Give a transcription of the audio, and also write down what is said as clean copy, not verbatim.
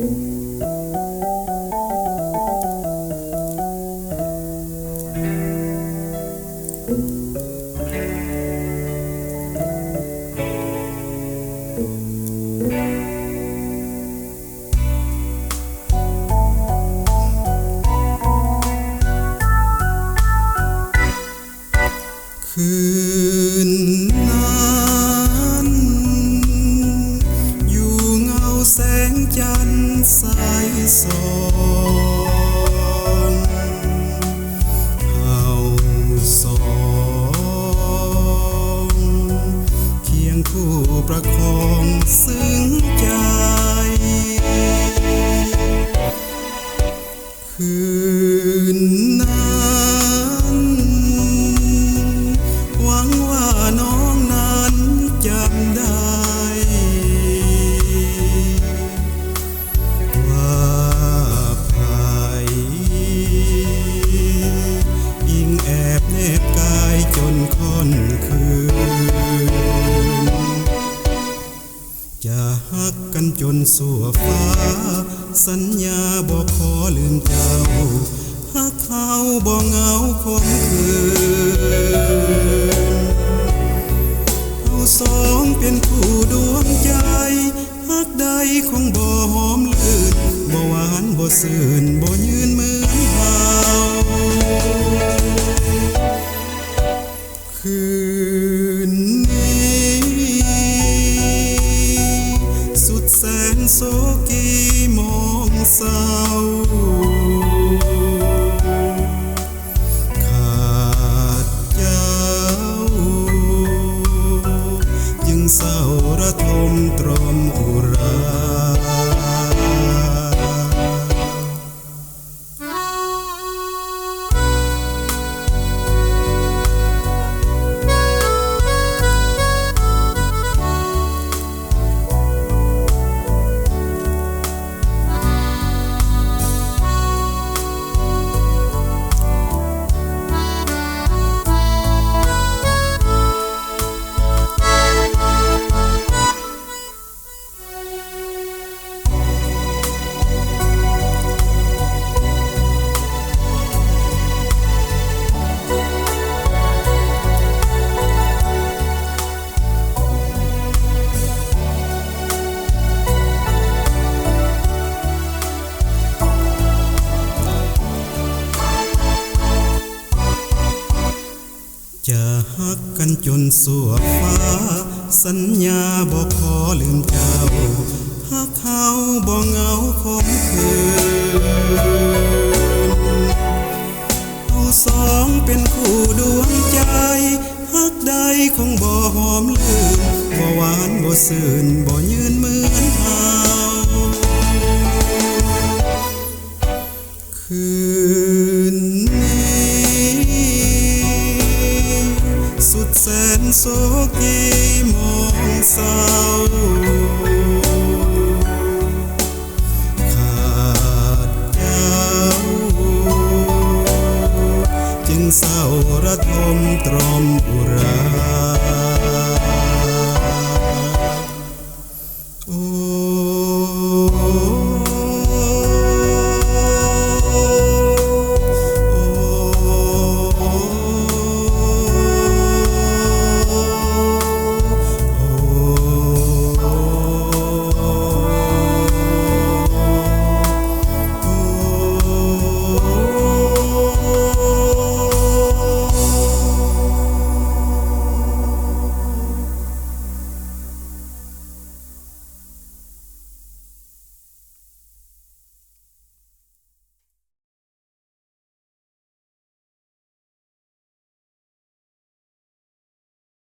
คืนนั้นอยู่เงาแสงจันทร์ใสส่องเฮาสองเคียงคู่ประคองซึ้งใจคืนนั้นหวังว่าน้องนั้นจำได้ว่าไผยิ่งแอบแนบกายจนค่อนคืนจะฮักกันจนสั่วฟ้าสัญญาบอกขอลืมเจ้าฮักเขาบ่เหงาคมคืนเราสองเป็นคู่ดวงใจฮักใดคงบ่หอมลื่นบ่หวานบ่ซื่นบ่ยืนเหมือนเฮาคืนนี้สุดแสนโศกีมองเศร้าขาดเจ้าจึงเศร้าระทมตรมอุราจะฮักกันจนสั่วฟ้าสัญญาบอกขอลืมเจ้าฮักเขาบ่เหงาคมคืนเราสองเป็นคู่ดวงใจฮักใดคงบ่หอมลื่นบ่หวานบ่ซื่นบ่ยืนเหมือน